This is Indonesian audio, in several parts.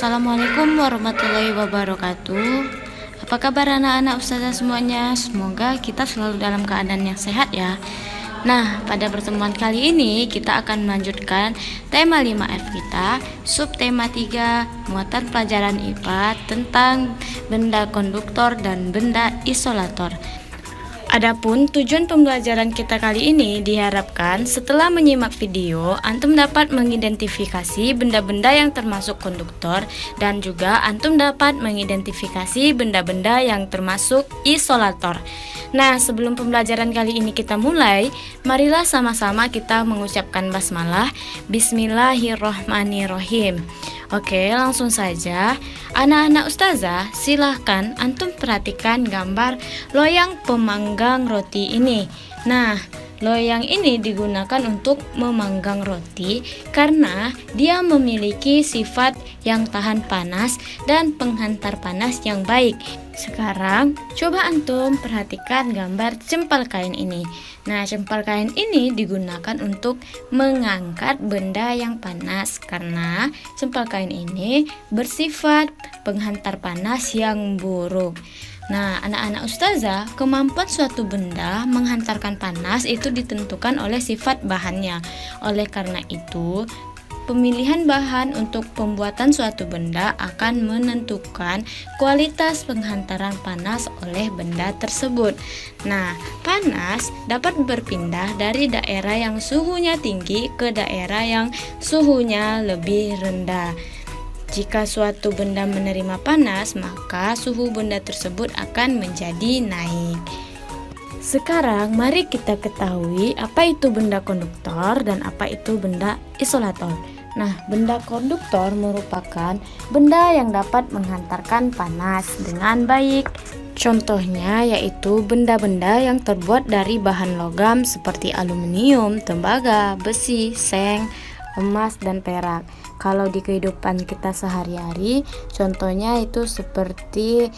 Assalamualaikum warahmatullahi wabarakatuh. Apa kabar anak-anak ustazah semuanya? Semoga kita selalu dalam keadaan yang sehat ya. Nah, pada pertemuan kali ini kita akan melanjutkan tema 5F kita, subtema 3, muatan pelajaran IPA tentang benda konduktor dan benda isolator. Adapun tujuan pembelajaran kita kali ini diharapkan setelah menyimak video, antum dapat mengidentifikasi benda-benda yang termasuk konduktor dan juga antum dapat mengidentifikasi benda-benda yang termasuk isolator. Nah, sebelum pembelajaran kali ini kita mulai, marilah sama-sama kita mengucapkan basmalah. Bismillahirrohmanirrohim. Oke, langsung saja. Anak-anak ustazah, silahkan antum perhatikan gambar loyang pemanggang roti ini. Nah, loyang ini digunakan untuk memanggang roti karena dia memiliki sifat yang tahan panas dan penghantar panas yang baik. Sekarang, coba antum perhatikan gambar cempal kain ini. Nah, cempal kain ini digunakan untuk mengangkat benda yang panas karena cempal kain ini bersifat penghantar panas yang buruk. Nah, anak-anak ustazah, kemampuan suatu benda menghantarkan panas itu ditentukan oleh sifat bahannya. Oleh karena itu, pemilihan bahan untuk pembuatan suatu benda akan menentukan kualitas penghantaran panas oleh benda tersebut. Nah, panas dapat berpindah dari daerah yang suhunya tinggi ke daerah yang suhunya lebih rendah. Jika suatu benda menerima panas, maka suhu benda tersebut akan menjadi naik. Sekarang mari kita ketahui apa itu benda konduktor dan apa itu benda isolator. Nah, benda konduktor merupakan benda yang dapat menghantarkan panas dengan baik. Contohnya yaitu benda-benda yang terbuat dari bahan logam seperti aluminium, tembaga, besi, seng, emas, dan perak. Kalau di kehidupan kita sehari-hari, contohnya itu seperti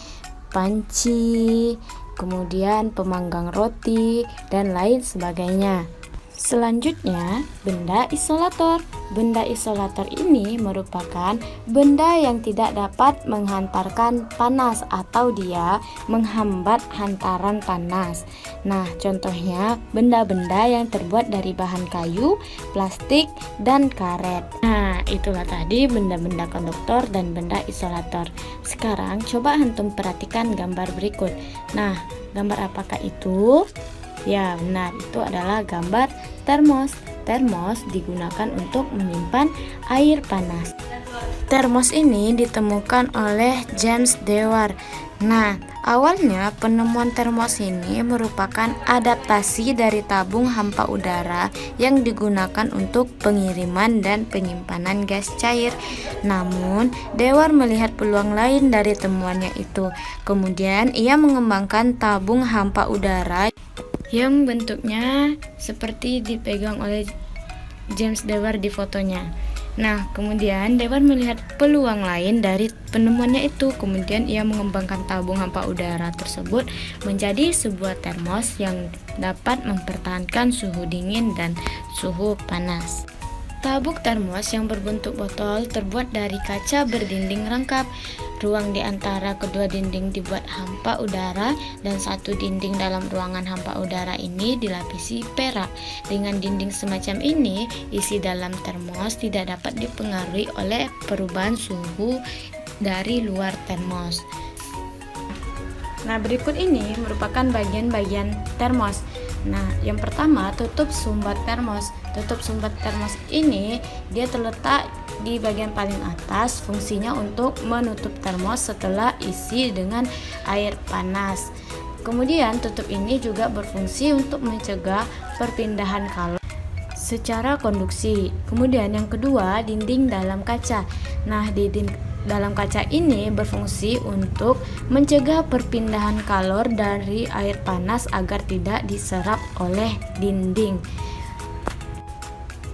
panci, kemudian pemanggang roti, dan lain sebagainya. Selanjutnya, benda isolator. Benda isolator ini merupakan benda yang tidak dapat menghantarkan panas atau dia menghambat hantaran panas. Nah, contohnya benda-benda yang terbuat dari bahan kayu, plastik, dan karet. Nah, itulah tadi benda-benda konduktor dan benda isolator. Sekarang coba antum perhatikan gambar berikut. Nah, gambar apakah itu? Ya, benar, itu adalah gambar termos. Termos digunakan untuk menyimpan air panas. Termos ini ditemukan oleh James Dewar. Nah, awalnya penemuan termos ini merupakan adaptasi dari tabung hampa udara yang digunakan untuk pengiriman dan penyimpanan gas cair. Namun, Dewar melihat peluang lain dari temuannya itu. Kemudian, ia mengembangkan tabung hampa udara yang bentuknya seperti dipegang oleh James Dewar di fotonya. Nah, kemudian Dewar melihat peluang lain dari penemuannya itu. Kemudian ia mengembangkan tabung hampa udara tersebut menjadi sebuah termos yang dapat mempertahankan suhu dingin dan suhu panas. Tabung termos yang berbentuk botol terbuat dari kaca berdinding rangkap. Ruang di antara kedua dinding dibuat hampa udara dan satu dinding dalam ruangan hampa udara ini dilapisi perak. Dengan dinding semacam ini, isi dalam termos tidak dapat dipengaruhi oleh perubahan suhu dari luar termos. Nah, berikut ini merupakan bagian-bagian termos. Nah, yang pertama, tutup sumbat termos. Tutup sumbat termos ini dia terletak di bagian paling atas, fungsinya untuk menutup termos setelah isi dengan air panas. Kemudian tutup ini juga berfungsi untuk mencegah perpindahan kalor secara konduksi. Kemudian yang kedua, dinding dalam kaca. Nah, dinding dalam kaca ini berfungsi untuk mencegah perpindahan kalor dari air panas agar tidak diserap oleh dinding.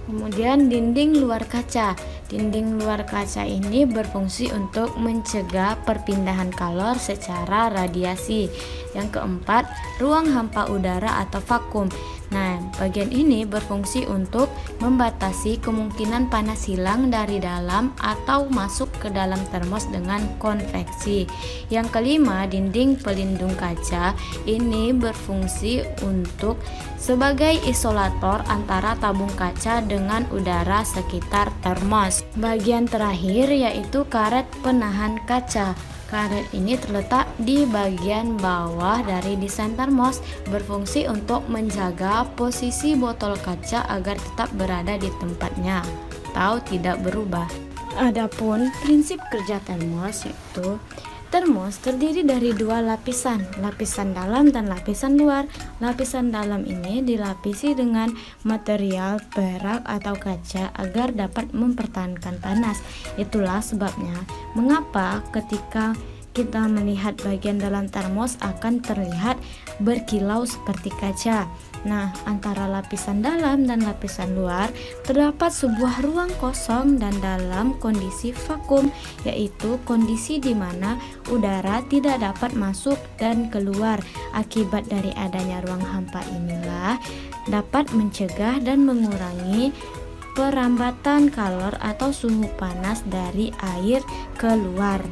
Kemudian dinding luar kaca. Dinding luar kaca ini berfungsi untuk mencegah perpindahan kalor secara radiasi. Yang keempat, ruang hampa udara atau vakum. Nah, bagian ini berfungsi untuk membatasi kemungkinan panas hilang dari dalam atau masuk ke dalam termos dengan konveksi. Yang kelima, dinding pelindung kaca ini berfungsi untuk sebagai isolator antara tabung kaca dengan udara sekitar termos. Bagian terakhir yaitu karet penahan kaca. Karet ini terletak di bagian bawah dari desain termos, berfungsi untuk menjaga posisi botol kaca agar tetap berada di tempatnya atau tidak berubah. Adapun prinsip kerja termos yaitu termos terdiri dari dua lapisan, lapisan dalam dan lapisan luar. Lapisan dalam ini dilapisi dengan material perak atau kaca agar dapat mempertahankan panas. Itulah sebabnya mengapa ketika kita melihat bagian dalam termos akan terlihat berkilau seperti kaca. Nah, antara lapisan dalam dan lapisan luar terdapat sebuah ruang kosong dan dalam kondisi vakum, yaitu kondisi di mana udara tidak dapat masuk dan keluar. Akibat dari adanya ruang hampa inilah dapat mencegah dan mengurangi perambatan kalor atau suhu panas dari air keluar,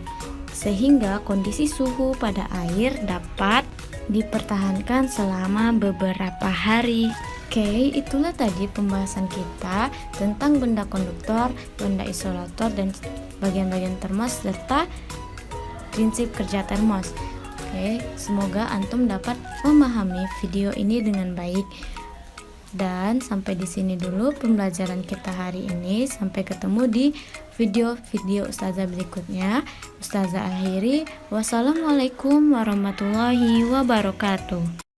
sehingga kondisi suhu pada air dapat dipertahankan selama beberapa hari. Oke, itulah tadi pembahasan kita tentang benda konduktor, benda isolator, dan bagian-bagian termos serta prinsip kerja termos. Oke, semoga antum dapat memahami video ini dengan baik. Dan sampai di sini dulu pembelajaran kita hari ini. Sampai ketemu di video-video Ustazah berikutnya. Ustazah akhiri, wassalamualaikum warahmatullahi wabarakatuh.